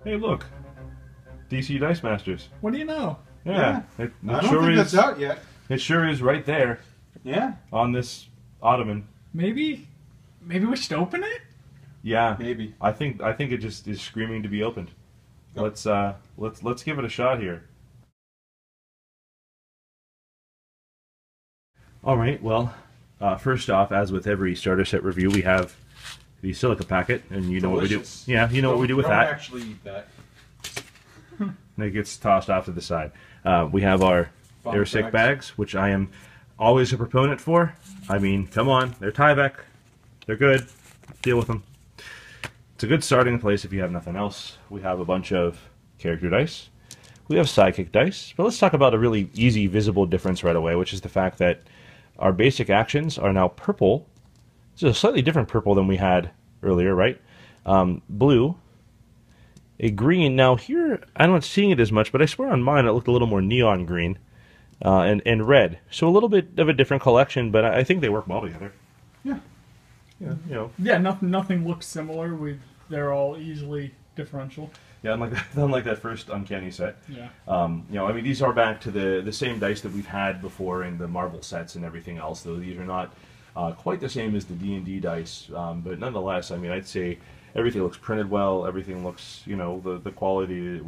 Hey, look, DC Dice Masters. What do you know? Yeah, it I don't sure think is. that's out yet. It sure is right there Yeah, on this ottoman. Maybe we should open it. Yeah, maybe. I think it just is screaming to be opened. Yep. Let's give it a shot here. All right. Well, first off, as with every starter set review, we have the silica packet, and you know Delicious. what we do. Yeah, you know what we do with Don't that. actually eat that. And it gets tossed off to the side. We have our Vomit airsick bags, which I am always a proponent for. I mean, come on, they're Tyvek. They're good. Deal with them. It's a good starting place if you have nothing else. We have a bunch of character dice. We have sidekick dice. But let's talk about a really easy, visible difference right away, which is the fact that our basic actions are now purple. It's a slightly different purple than we had earlier, right? Blue. A green. Now here, I'm not seeing it as much, but I swear on mine it looked a little more neon green. And red. So a little bit of a different collection, but I think they work well together. Yeah. Yeah, you know. Yeah, nothing looks similar. They're all easily differential. Yeah, unlike that first Uncanny set. Yeah. You know, I mean, these are back to the same dice that we've had before in the Marvel sets and everything else, though these are not quite the same as the D&D dice. But nonetheless, I mean, I'd say everything looks printed well. Everything looks, you know, the quality that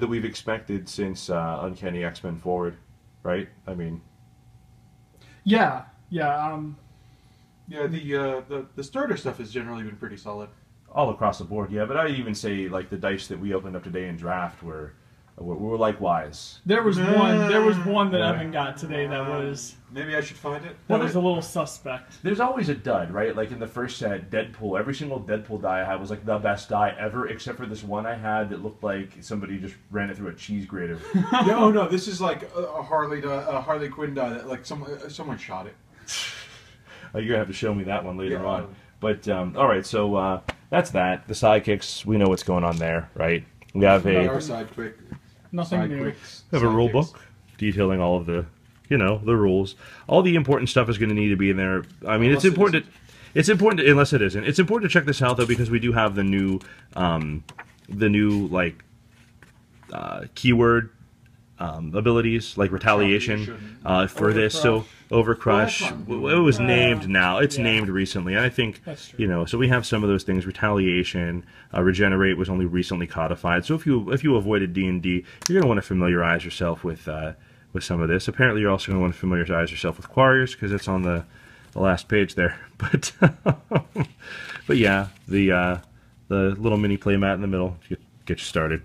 we've expected since Uncanny X-Men Forward, right? I mean, Yeah. Yeah, the starter stuff has generally been pretty solid. all across the board, yeah. But I'd even say like the dice that we opened up today in draft were likewise. There was one that Evan got today that was Maybe I should find it. a little suspect. There's always a dud, right? Like in the first set, Deadpool. Every single Deadpool die I had was like the best die ever, except for this one I had that looked like somebody just ran it through a cheese grater. No, no, this is like a Harley Quinn die that like someone shot it. You're gonna have to show me that one later Yeah. on. But all right, so that's that. The sidekicks, we know what's going on there, right? We have Our side quick. Nothing Side new. quicks, We have a rule sidekicks. book detailing all of the, you know, the rules. All the important stuff is going to need to be in there. I mean, Unless it's important. It's important, unless it isn't. It's important to check this out though, because we do have the new like keyword abilities, like retaliation for this. So Overcrush, Well, it was named now. It's yeah. named recently, and I think That's true. you know. So we have some of those things. Retaliation, Regenerate was only recently codified. So if you avoided D&D, you're going to want to familiarize yourself with some of this. Apparently, you're also going to want to familiarize yourself with Quarriers because it's on the last page there. But but yeah, the little mini playmat in the middle to get you started.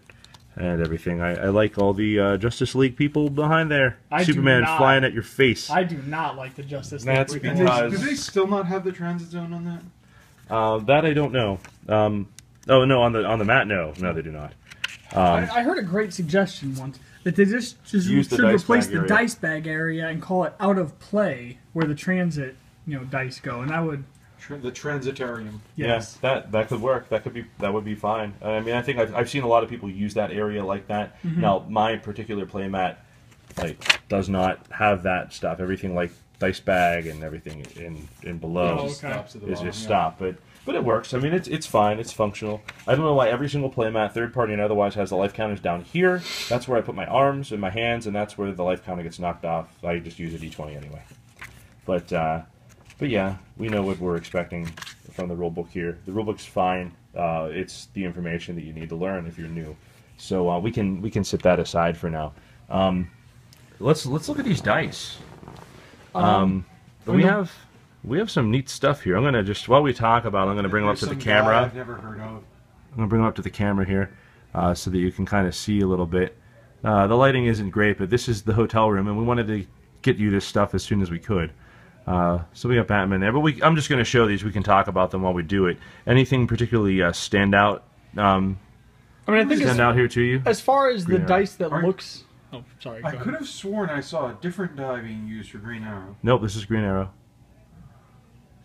And everything. I like all the Justice League people behind there. I do Superman not. flying at your face. I do not like the Justice League. That's people. because- Do they still not have the transit zone on that? That I don't know. Oh no, on the mat, no, they do not. I heard a great suggestion once that they just Use the should dice replace bag the area. dice bag area and call it out of play where the transit dice go, and I would The transitarium. yes. Yeah, that could work. That would be fine. I mean, I think I've seen a lot of people use that area like that. Mm-hmm. Now, my particular playmat does not have that stuff. Everything like dice bag and everything in below Oh, Just okay. stops at the is bottom, just yeah. stop. But it works. I mean, it's fine. It's functional. I don't know why every single playmat, third party and otherwise, has the life counters down here. That's where I put my arms and my hands, and that's where the life counter gets knocked off. I just use a d20 anyway. But yeah, we know what we're expecting from the rulebook here. The rulebook's fine. It's the information that you need to learn if you're new. So we can set that aside for now. Let's look at these dice. We have some neat stuff here. I'm gonna just while we talk about it, I'm gonna bring them up to the Some camera. guy I've never heard of. I'm gonna bring them up to the camera here so that you can kind of see a little bit. The lighting isn't great, but this is the hotel room, and we wanted to get you this stuff as soon as we could. So we got Batman there, but I'm just going to show these. We can talk about them while we do it. Anything particularly stand out? I mean, I think Stand out here to you? as far as the Green dice that Arrow. looks. Oh, sorry. I go could ahead. have sworn I saw a different die being used for Green Arrow. Nope, this is Green Arrow.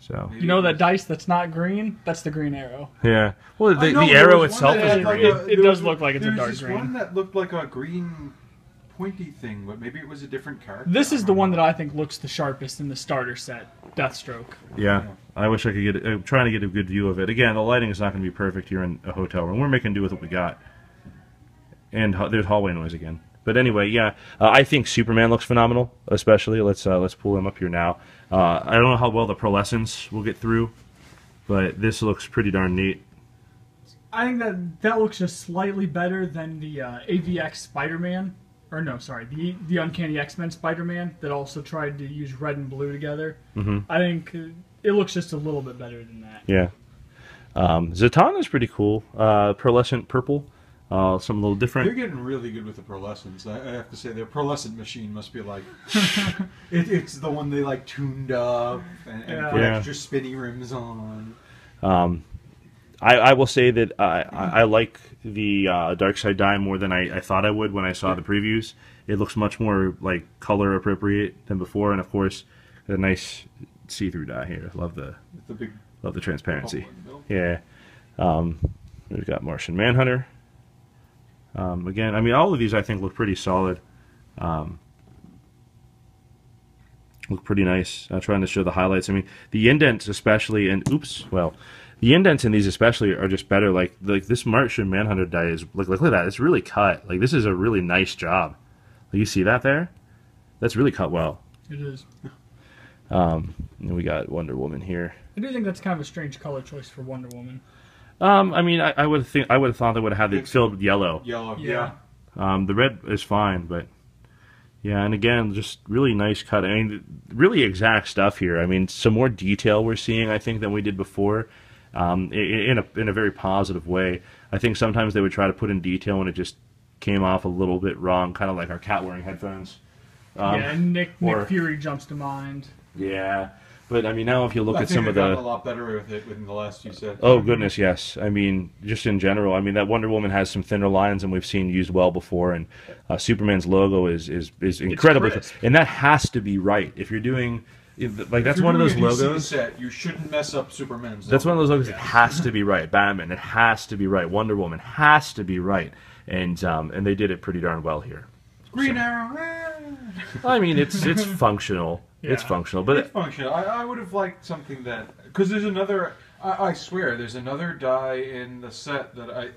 So Maybe You know it that was- dice that's not green? That's the Green Arrow. yeah. Well, I know, the there arrow was one itself that is had like green. a- It there does was- look like it's a there was dark this green. one that looked like a green pointy thing, but maybe it was a different character. This is the one that I think looks the sharpest in the starter set, Deathstroke. Yeah. I wish I could get. I'm trying to get a good view of it. Again, the lighting is not going to be perfect here in a hotel room. We're making do with what we got. And there's hallway noise again. But anyway, yeah, I think Superman looks phenomenal. Especially, let's pull him up here now. I don't know how well the pearlescence will get through, but this looks pretty darn neat. I think that looks just slightly better than the AVX Spider-Man, or no, sorry, the Uncanny X-Men Spider-Man that also tried to use red and blue together. Mm-hmm. I think it looks just a little bit better than that. Yeah, Zatanna's pretty cool. Pearlescent purple, some little different. They're getting really good with the pearlescence. I have to say, their pearlescent machine must be like it's the one they like tuned up and put extra spinny rims on. I will say that I like the Darkseid dye more than I thought I would when I saw the previews. It looks much more like color appropriate than before, and of course, a nice see-through dye here. Love the transparency. Yeah, we've got Martian Manhunter. Again, I mean, all of these I think look pretty solid. Look pretty nice. I'm trying to show the highlights. I mean, the indents especially, and the indents in these especially are just better. Like this Martian Manhunter die is look at that. It's really cut. Like this is a really nice job. You see that there? That's really cut well. It is. And we got Wonder Woman here. I do think that's kind of a strange color choice for Wonder Woman. I mean, I would have thought they would have had it filled with yellow. Yeah. The red is fine, but yeah, and again, just really nice cut. I mean, really exact stuff here. I mean, some more detail we're seeing, I think, than we did before. In a very positive way. I think sometimes they would try to put in detail and it just came off a little bit wrong, kind of like our cat wearing headphones. Yeah, Nick Fury jumps to mind. Yeah, but I mean, now if you look I at think some of gotten the a lot better with it within the last few sets. oh goodness, yes. I mean, just in general, I mean that Wonder Woman has some thinner lines than we've seen used well before, and Superman's logo is incredibly, and that has to be right if you're doing. Like that's one of those logos. Set, you shouldn't mess up Superman's. That's one of those logos. It has to be right. Batman. It has to be right. Wonder Woman has to be right. And they did it pretty darn well here. Green Arrow. I mean, it's functional. Yeah. It's functional, but it's functional. I would have liked something that because there's another. I swear, there's another die in the set that I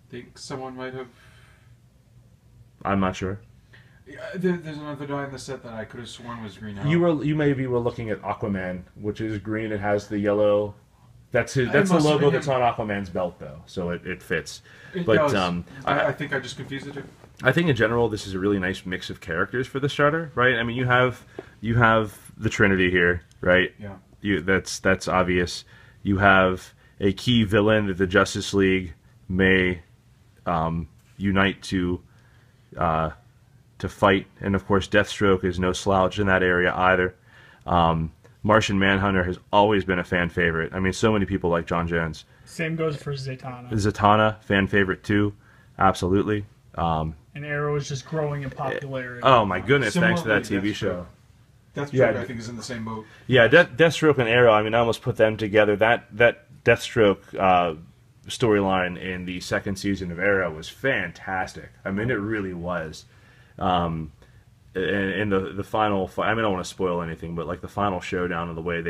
think someone might have. I'm not sure. There's another die in the set that I could have sworn was Green Arrow. You maybe were looking at Aquaman, which is green. It has the yellow. That's the logo that's on Aquaman's belt, though, so it fits. It but does. I think I just confused the two. I think in general this is a really nice mix of characters for the starter, right? I mean, you have the Trinity here, right? Yeah. That's obvious. You have a key villain that the Justice League may unite to fight, and of course Deathstroke is no slouch in that area either. Martian Manhunter has always been a fan favorite. I mean, so many people like John Jones. Same goes for Zatanna. Zatanna, fan favorite too, absolutely. And Arrow is just growing in popularity. Oh my goodness, thanks to that TV show. Deathstroke, I think, is in the same boat. Yeah, Deathstroke and Arrow, I mean, I almost put them together. That Deathstroke storyline in the second season of Arrow was fantastic. I mean, it really was. And the final, I mean, I don't want to spoil anything, but like the final showdown and the way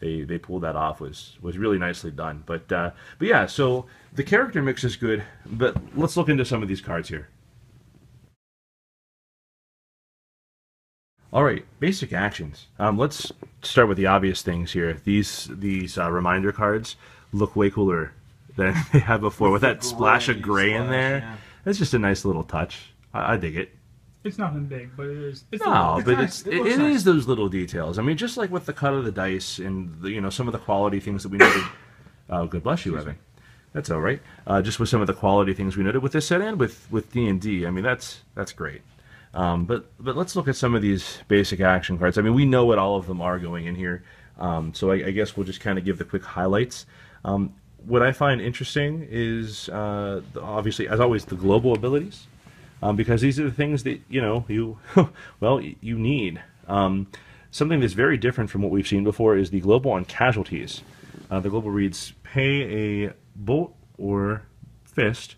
they pulled that off was really nicely done. But yeah, so the character mix is good. But let's look into some of these cards here. All right, basic actions. Let's start with the obvious things here. These reminder cards look way cooler than they had before with that splash of gray in there. Yeah. It's just a nice little touch. I dig it. It's nothing big, but it is. It is those little details. I mean, just like with the cut of the dice and some of the quality things that we noted. God bless you, Evan. That's all right. Just with some of the quality things we noted with this set and with D&D. I mean, that's great. But let's look at some of these basic action cards. I mean, we know what all of them are going in here. So I guess we'll just kind of give the quick highlights. What I find interesting is obviously, as always, the global abilities. Because these are the things that you need. Something that's very different from what we've seen before is the global on casualties. The global reads: pay a bolt or fist,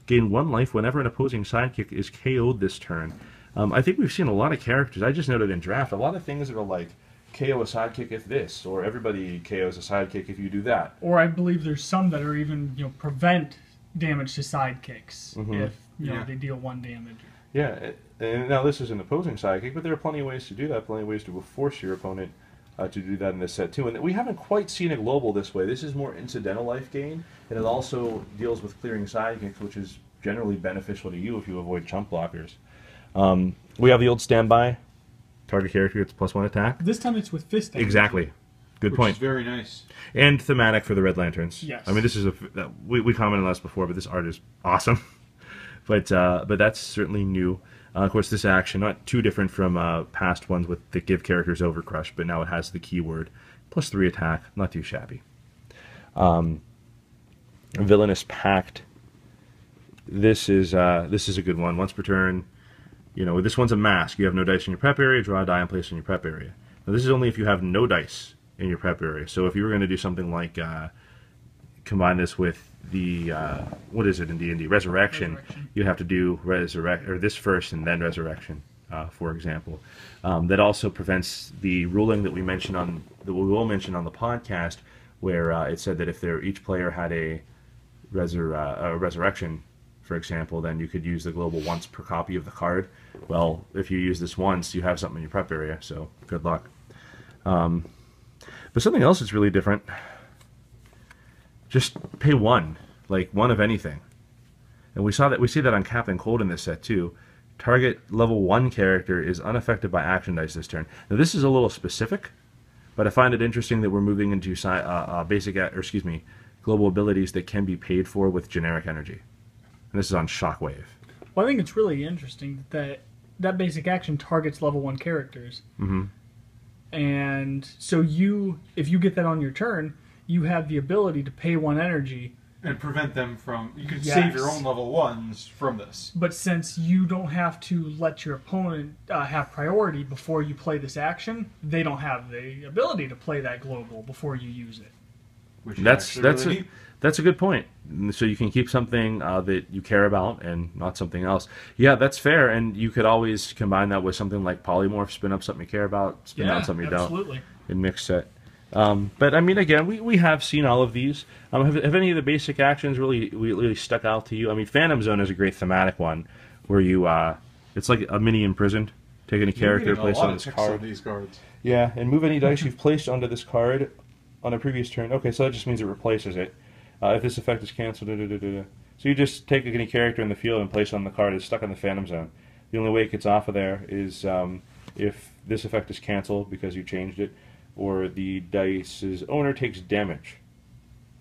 gain 1 life whenever an opposing sidekick is KO'd this turn. I think we've seen a lot of characters. I just noted in draft a lot of things that are like KO a sidekick if this, or everybody KOs a sidekick if you do that. Or I believe there's some that are even prevent damage to sidekicks if they deal 1 damage. Yeah, and now this is an opposing sidekick, but there are plenty of ways to do that. Plenty of ways to force your opponent to do that in this set too. And we haven't quite seen a global this way. This is more incidental life gain, and it also deals with clearing sidekicks, which is generally beneficial to you if you avoid chump blockers. We have the old standby. Target character gets +1 attack. This time it's with fist damage. Exactly. Good point. Which is very nice. And thematic for the Red Lanterns. Yes. I mean, this is we commented on this before, but this art is awesome. but that's certainly new. Of course, this action not too different from past ones that give characters Overcrush, but now it has the keyword +3 attack. Not too shabby. Villainous Pact. This is a good one. Once per turn. This one's a mask. You have no dice in your prep area, draw a die and place it in your prep area. Now, this is only if you have no dice in your prep area. So if you were going to do something like combine this with the, what is it in D&D? Resurrection. You'd have to do this first and then Resurrection, for example. That also prevents the ruling that we will mention on the podcast, where it said that if each player had a Resurrection, for example, then you could use the global once per copy of the card. Well, if you use this once, you have something in your prep area, so good luck. But something else that's really different, just pay 1, like 1 of anything. And we see that on Captain Cold in this set too. Target level 1 character is unaffected by action dice this turn. Now this is a little specific, but I find it interesting that we're moving into global abilities that can be paid for with generic energy. And this is on Shockwave. Well, I think it's really interesting that basic action targets level 1 characters. Mm-hmm. And so if you get that on your turn, you have the ability to pay 1 energy. And prevent them from... You can save your own level 1s from this. But since you don't have to let your opponent have priority before you play this action, they don't have the ability to play that global before you use it. Which is that's a good point. So you can keep something that you care about and not something else. Yeah, that's fair. And you could always combine that with something like Polymorph, spin up something you care about, spin out something you absolutely. don't in mixed set. But I mean, again, we have seen all of these. Have any of the basic actions really stuck out to you? I mean, Phantom Zone is a great thematic one where you it's like a mini imprisoned. Take any character, place on this card. These cards. Yeah, and move any dice you've placed onto this card on a previous turn. Okay, so that just means it replaces it. If this effect is canceled, so you just take any character in the field and place it on the card. It's stuck in the Phantom Zone. The only way it gets off of there is if this effect is canceled because you changed it, or the dice's owner takes damage.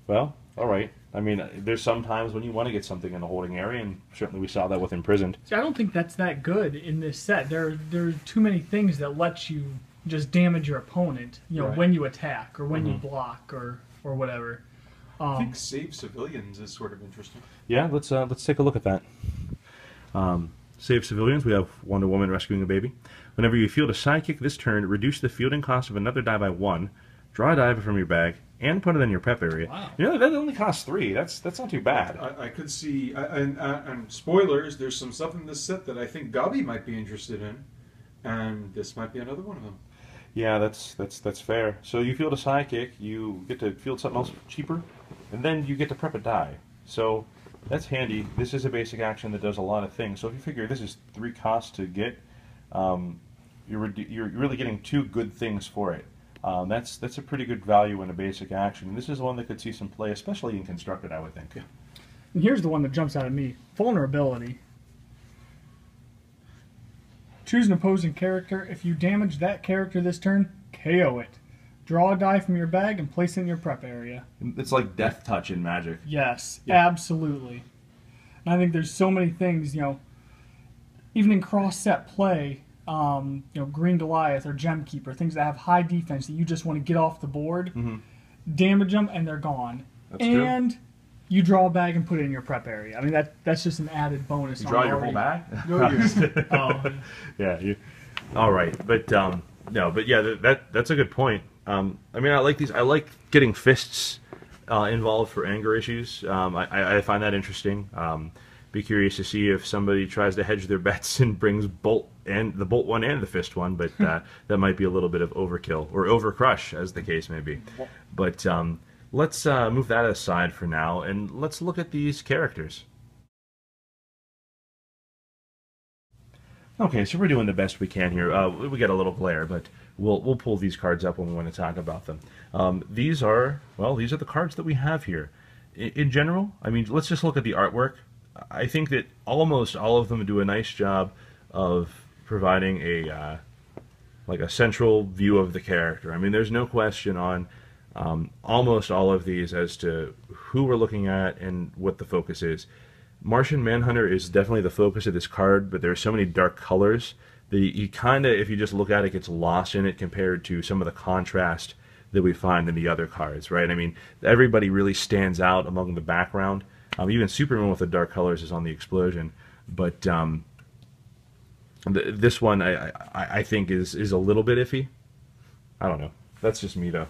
Well, all right. I mean, there's some times when you want to get something in the holding area, and certainly we saw that with Imprisoned. See, I don't think that's that good in this set. There are too many things that let you just damage your opponent, when you attack or when you block or whatever. I think Save Civilians is sort of interesting. Yeah, let's take a look at that. Save Civilians, we have Wonder Woman rescuing a baby. Whenever you field a sidekick this turn, reduce the fielding cost of another die by 1, draw a die from your bag, and put it in your prep area. Wow. That only costs 3. That's not too bad. I could see, and spoilers, there's some stuff in this set that I think Gabi might be interested in, and this might be another one of them. Yeah, that's fair. So you field a sidekick, you get to field something else cheaper, and then you get to prep a die. So that's handy. This is a basic action that does a lot of things. So if you figure this is 3 costs to get, you're really getting 2 good things for it. That's a pretty good value in a basic action. And this is one that could see some play, especially in Constructed, I would think. Yeah. And here's the one that jumps out at me. Vulnerability. Choose an opposing character. If you damage that character this turn, KO it. Draw a die from your bag and place it in your prep area. It's like Death Touch in Magic. Yes, absolutely. And I think there's so many things, even in cross-set play, Green Goliath or Gem Keeper, things that have high defense that you just want to get off the board, damage them, and they're gone. That's true. You draw a bag and put it in your prep area. I mean, that's just an added bonus. You draw your whole bag? Yeah. All right, but that's a good point. I mean, I like these. I like getting fists involved for anger issues. I find that interesting. Be curious to see if somebody tries to hedge their bets and brings Bolt and the Bolt one and the Fist one, but that might be a little bit of overkill or overcrush, as the case may be. But let's move that aside for now, and let's look at these characters. Okay, so we're doing the best we can here. We get a little glare, but we'll pull these cards up when we want to talk about them. These are the cards that we have here. In general, I mean, let's just look at the artwork. I think that almost all of them do a nice job of providing a central view of the character. I mean, there's no question on almost all of these as to who we're looking at and what the focus is. Martian Manhunter is definitely the focus of this card, but there are so many dark colors that you kind of, if you just look at it, gets lost in it compared to some of the contrast that we find in the other cards, right? I mean, everybody really stands out among the background. Even Superman with the dark colors is on the explosion, but this one I think is a little bit iffy. I don't know. That's just me, though.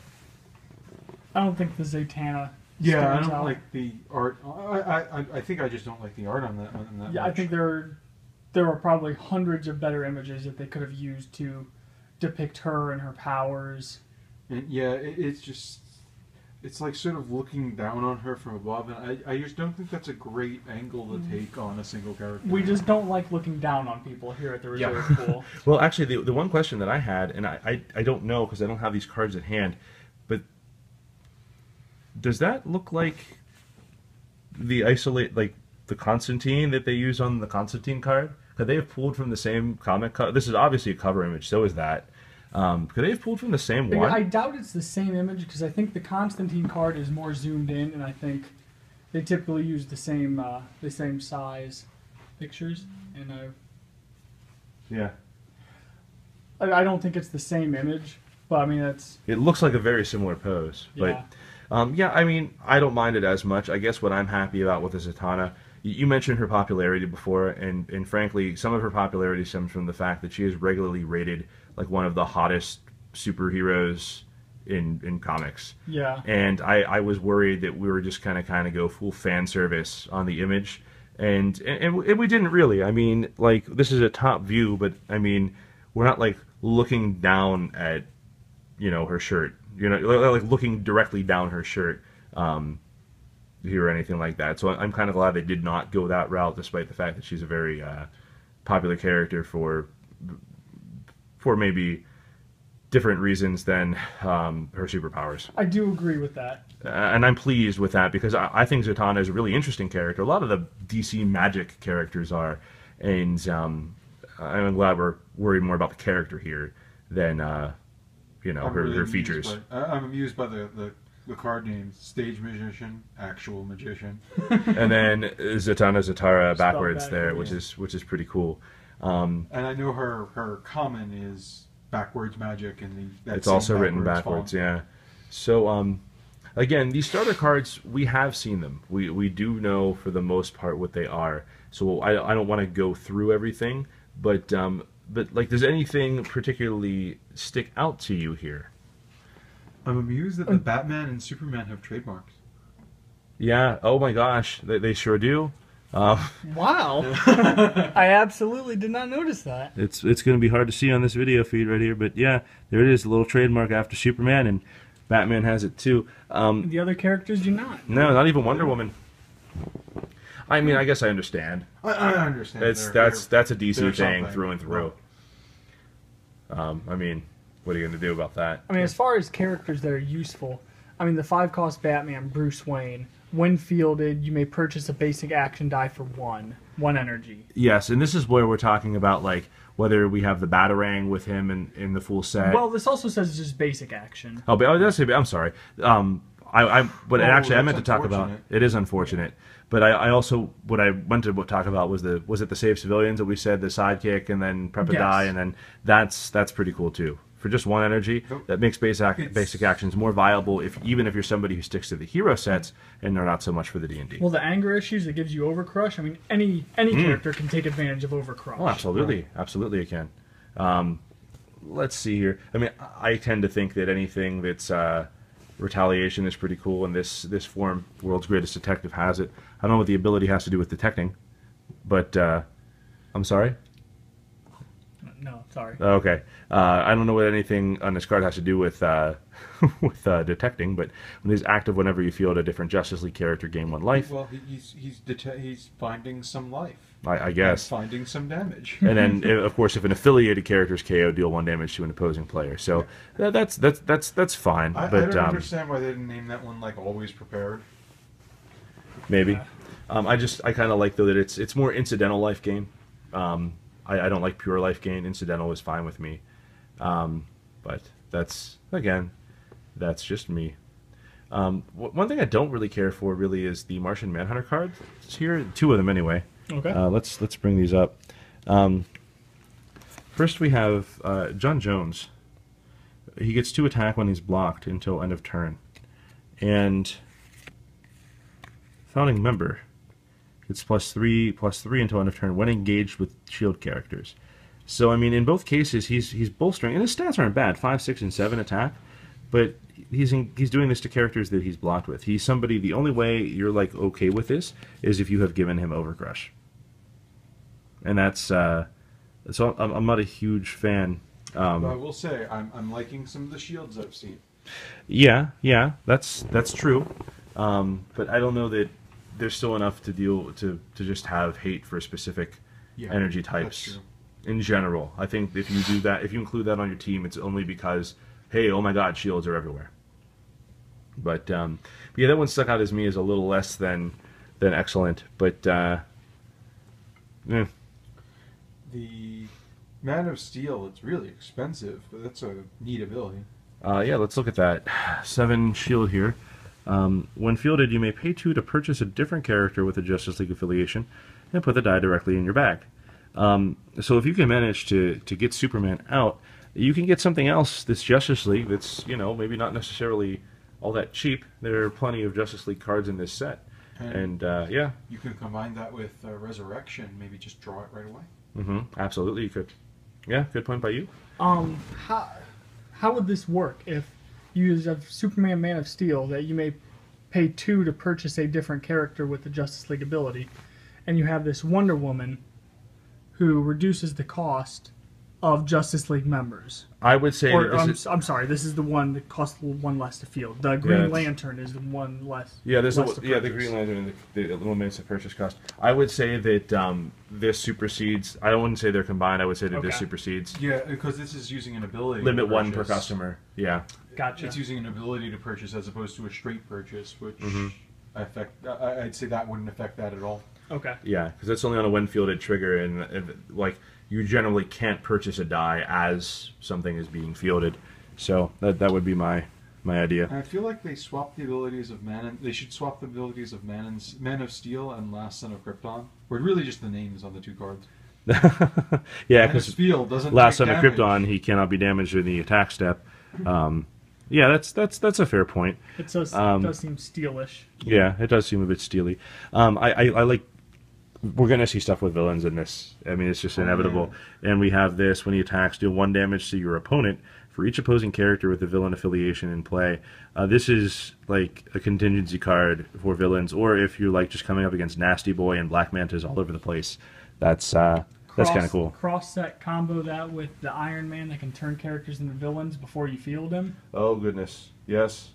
I don't think the Zatanna. Yeah, I don't like the art. I think I just don't like the art on that. Yeah, much. I think there are probably hundreds of better images that they could have used to depict her and her powers. And yeah, it's like sort of looking down on her from above, and I just don't think that's a great angle to take on a single character. We just don't like looking down on people here at the reserve pool. Well, actually, the one question that I had, and I don't know because I don't have these cards at hand, but does that look like the Constantine that they use on the Constantine card? Could they have pulled from the same comic cover? This is obviously a cover image, so is that. Could they have pulled from the same one? I doubt it's the same image because I think the Constantine card is more zoomed in, and I think they typically use the same size pictures. And I don't think it's the same image, but I mean that's. It looks like a very similar pose, but. Yeah, I mean, I don't mind it as much. I guess what I'm happy about with the Zatanna, you mentioned her popularity before, and frankly, some of her popularity stems from the fact that she is regularly rated like one of the hottest superheroes in comics. Yeah. And I was worried that we were just kind of go full fan service on the image, and we didn't really. I mean, like, this is a top view, but I mean, we're not like looking down at, her shirt. Like looking directly down her shirt here or anything like that. So I'm kind of glad they did not go that route, despite the fact that she's a very popular character for maybe different reasons than her superpowers. I do agree with that. And I'm pleased with that because I think Zatanna is a really interesting character. A lot of the DC Magic characters are, and I'm glad we're worried more about the character here than her features. I'm amused by the card names: Stage Magician, Actual Magician, and then Zatara backwards there, which is pretty cool. And I know her common is backwards magic, and it's also written backwards. Font. Yeah. So again, these starter cards, we have seen them. We do know for the most part what they are. So I don't want to go through everything, but like, does anything particularly stick out to you here? I'm amused that the Batman and Superman have trademarks. Yeah. Oh my gosh, they sure do. Wow. I absolutely did not notice that. It's going to be hard to see on this video feed right here, but yeah, there it is, a little trademark after Superman, and Batman has it too. The other characters do not. No, not even Wonder Woman. I mean, I guess I understand. I understand. That's a DC thing through and through. I mean, what are you going to do about that? I mean, as far as characters that are useful, I mean, the 5-cost Batman, Bruce Wayne, when fielded, you may purchase a basic action die for one energy. Yes, and this is where we're talking about, like, whether we have the Batarang with him in the full set. Well, this also says it's just basic action. Oh, but I'm sorry. Actually, I meant to talk about. It is unfortunate, but I also what I went to talk about was it the Save Civilians that we said, the sidekick, and then prep a die, and then that's pretty cool too. For just one energy, that makes basic actions more viable even if you're somebody who sticks to the hero sets and they're not so much for the D&D. Well, the anger issues that gives you Overcrush. I mean, any character can take advantage of Overcrush. Oh, absolutely, absolutely, it can. Let's see here. I mean, I tend to think that anything that's retaliation is pretty cool, and this form, World's Greatest Detective, has it. I don't know what the ability has to do with detecting, But I'm sorry. No, sorry. Okay. I don't know what anything on this card has to do with with detecting, but when he's active, whenever you field a different Justice League character, gain 1 life. Well, he's finding some life. I guess. And finding some damage. And then, of course, if an affiliated character is KO, deal 1 damage to an opposing player. So that's fine. I But don't understand why they didn't name that one like Always Prepared. maybe. I kind of like though that it's more incidental life gain. I don't like pure life gain. Incidental is fine with me. But that's just me. One thing I don't really care for really is the Martian Manhunter cards. It's here, 2 of them anyway. Okay. Let's bring these up. First we have John Jones. He gets 2 attack when he's blocked until end of turn. And founding member gets +3/+3 until end of turn when engaged with shield characters. So I mean, in both cases, he's bolstering, and his stats aren't bad, 5, 6, and 7 attack. But he's doing this to characters that he's blocked with. He's somebody. The only way you're like okay with this is if you have given him Overcrush. And that's so I'm not a huge fan. But I will say I'm liking some of the shields I've seen. Yeah, that's true. But I don't know that there's still enough to deal to just have hate for specific energy types. That's true. In general, I think if you do that, if you include that on your team, it's only because, hey, oh my God, shields are everywhere. But yeah, that one stuck out as me as a little less than excellent. But The Man of Steel, it's really expensive, but that's a neat ability. yeah, let's look at that. 7 shield here. When fielded, you may pay 2 to purchase a different character with a Justice League affiliation and put the die directly in your bag. So if you can manage to get Superman out, you can get something else that's Justice League that's, maybe not necessarily all that cheap. There are plenty of Justice League cards in this set. And yeah. You can combine that with Resurrection, maybe just draw it right away. Absolutely, you could. Yeah, good point by you. How would this work if you have Superman Man of Steel that you may pay 2 to purchase a different character with the Justice League ability, and you have this Wonder Woman who reduces the cost of Justice League members? I would say Or, that this is, I'm sorry, this is the one that costs 1 less to field. The Green Lantern is the 1 less. there's less to the purchase. Green Lantern and the little minutes of purchase cost. I would say that this supersedes. I wouldn't say they're combined. I would say that this Okay. supersedes. Yeah, because this is using an ability. Limit to 1 per purchase. customer. Yeah. Gotcha. It's using an ability to purchase as opposed to a straight purchase, which I'd say that wouldn't affect that at all. Okay. Yeah, because that's only on a when fielded trigger, and like you generally can't purchase a die as something is being fielded. So that would be my idea. And I feel like they swapped the abilities of they should swap the abilities of Man of Steel and Last Son of Krypton. Or really just the names on the 2 cards. Yeah, Man of because Steel doesn't Last take Son of damage. Krypton, he cannot be damaged in the attack step. Yeah, that's a fair point. It does seem steelish. Yeah, it does seem a bit steely. I like. We're gonna see stuff with villains in this. I mean, it's just inevitable. And we have this: when he attacks, deal 1 damage to your opponent for each opposing character with a villain affiliation in play. This is like a contingency card for villains, or if you're like just coming up against Nasty Boy and Black Mantas all over the place. That's kind of cool. Cross set combo that with the Iron Man that can turn characters into villains before you field him. Oh goodness, yes.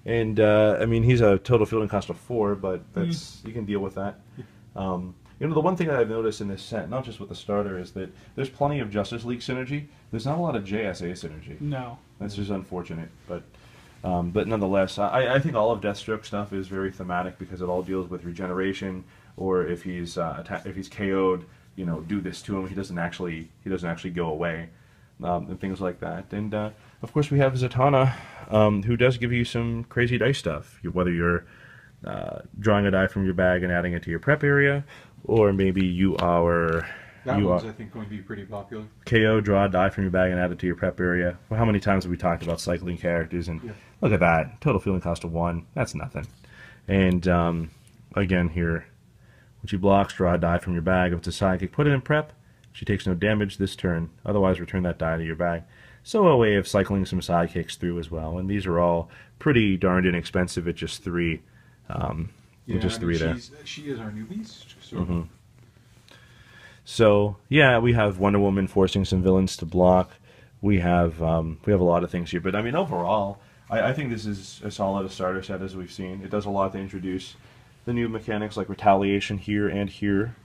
And I mean, he's a total fielding cost of 4, but that's you can deal with that. The one thing that I've noticed in this set, not just with the starter, is that there's plenty of Justice League synergy. There's not a lot of JSA synergy. No. That's just unfortunate, but nonetheless, I think all of Deathstroke stuff is very thematic because it all deals with regeneration, or if he's KO'd, do this to him. He doesn't actually go away, and things like that. And of course, we have Zatanna, who does give you some crazy dice stuff. Whether you're drawing a die from your bag and adding it to your prep area, or maybe you are I think, going to be pretty popular. KO, draw a die from your bag and add it to your prep area. Well, how many times have we talked about cycling characters? And look at that. Total fielding cost of 1. That's nothing. And again here, when she blocks, draw a die from your bag. If it's a sidekick, put it in prep. She takes no damage this turn. Otherwise, return that die to your bag. So a way of cycling some sidekicks through as well. And these are all pretty darned inexpensive at just 3. Just 3 there. She is our newbies. So. Mm-hmm. So yeah, we have Wonder Woman forcing some villains to block. We have a lot of things here, but I mean overall, I think this is as solid a starter set as we've seen. It does a lot to introduce the new mechanics like retaliation here and here.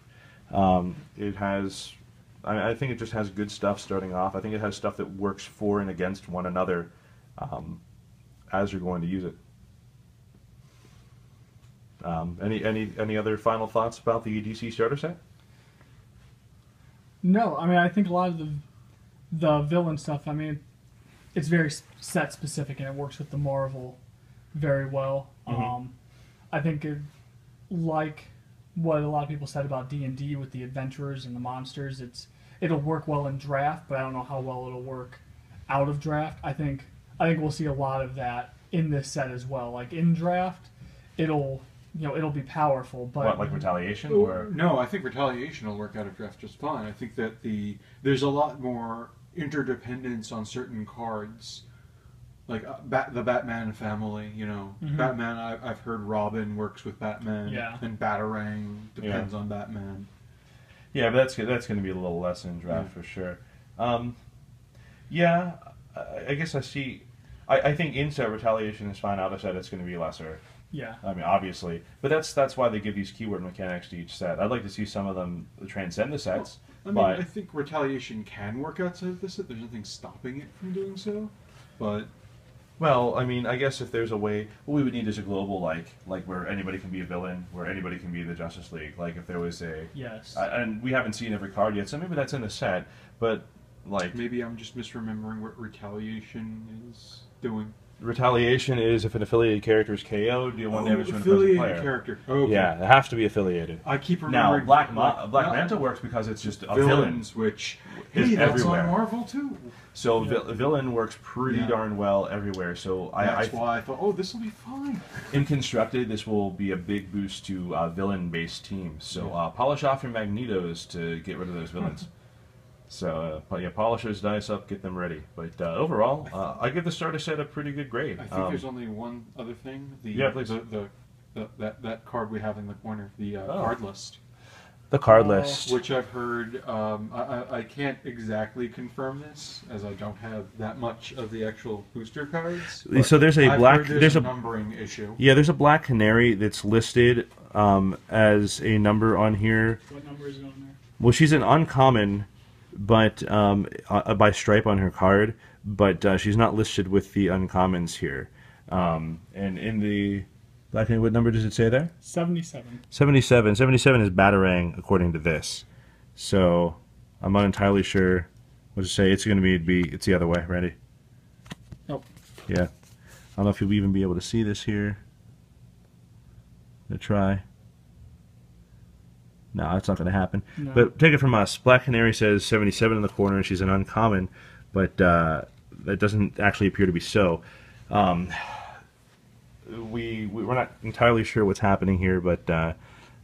It has, I think it just has good stuff starting off. I think it has stuff that works for and against one another as you're going to use it. Any other final thoughts about the DC starter set? No, I mean I think a lot of the villain stuff. I mean, it's very set specific and it works with the Marvel very well. I think like what a lot of people said about D&D with the adventurers and the monsters, it'll work well in draft, but I don't know how well it'll work out of draft. I think we'll see a lot of that in this set as well. Like in draft, it'll be powerful, but what, like retaliation or no? I think retaliation will work out of draft just fine. I think that there's a lot more interdependence on certain cards, like the Batman family. You know, Batman. I've heard Robin works with Batman, and Batarang depends on Batman. Yeah, but that's going to be a little less in draft for sure. Yeah, I guess I see. I think in-set retaliation is fine. Out of set, it's going to be lesser. Yeah. I mean, obviously, but that's why they give these keyword mechanics to each set. I'd like to see some of them transcend the sets. Well, I think retaliation can work outside of the set. There's nothing stopping it from doing so. But well, I mean, I guess if there's a way, what we would need is a global like where anybody can be a villain, where anybody can be the Justice League. Like if there was a and we haven't seen every card yet, so maybe that's in the set. But like maybe I'm just misremembering what retaliation is doing. Retaliation is if an affiliated character is KO'd, deal 1 damage to an opposing player. Character. Oh, okay. Yeah, it has to be affiliated. I keep remembering. Now, Black Manta works because it's just a villain, which is that's everywhere. on Marvel too. So villain works pretty darn well everywhere. So that's why I thought, oh, this will be fine. In Constructed, this will be a big boost to villain-based teams. So polish off your Magnetos to get rid of those villains. So, polish those dice up, get them ready. But overall, I give the starter set a pretty good grade. I think there's only one other thing. Please. That card we have in the corner, the card list. The card list. Which I've heard, I can't exactly confirm this, as I don't have that much of the actual booster cards. So there's a there's a numbering issue. Yeah, there's a Black Canary that's listed as a number on here. What number is it on there? Well, she's an uncommon, but by stripe on her card, but she's not listed with the uncommons here. And in the Black Canary, what number does it say there? 77. 77. 77 is Batarang, according to this. So I'm not entirely sure what to say. It's going to be it's the other way. Ready? Nope. Yeah. I don't know if you'll even be able to see this here. Try. No, that's not going to happen. No. But take it from us. Black Canary says 77 in the corner, and she's an uncommon, but that doesn't actually appear to be so. We're not entirely sure what's happening here, but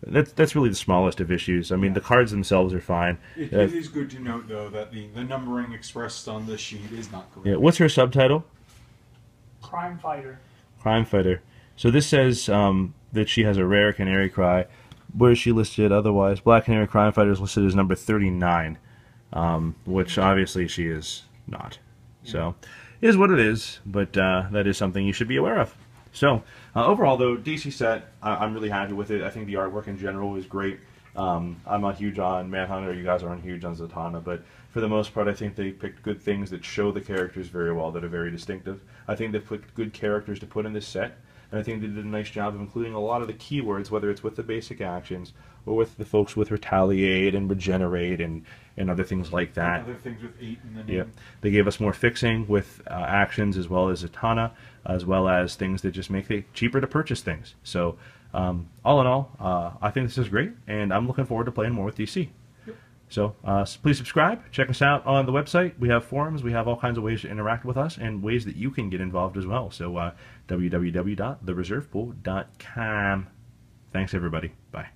that's really the smallest of issues. I mean, the cards themselves are fine. It is good to note, though, that the numbering expressed on this sheet is not correct. Yeah. What's her subtitle? Crime Fighter. Crime Fighter. So this says that she has a rare Canary Cry. Where is she listed otherwise? Black Canary Crime Fighter is listed as number 39, which obviously she is not. So it is what it is, but that is something you should be aware of. So overall, though, DC set, I'm really happy with it. I think the artwork in general is great. I'm not huge on Manhunter. You guys aren't huge on Zatanna, but for the most part, I think they picked good things that show the characters very well, that are very distinctive. I think they picked good characters to put in this set. And I think they did a nice job of including a lot of the keywords, whether it's with the basic actions or with the folks with Retaliate and Regenerate and other things like that. Other things with 8 in the name. Yeah. They gave us more fixing with actions as well as Zatanna, as well as things that just make it cheaper to purchase things. So all in all, I think this is great, and I'm looking forward to playing more with DC. So please subscribe. Check us out on the website. We have forums. We have all kinds of ways to interact with us and ways that you can get involved as well. So www.thereservepool.com. Thanks, everybody. Bye.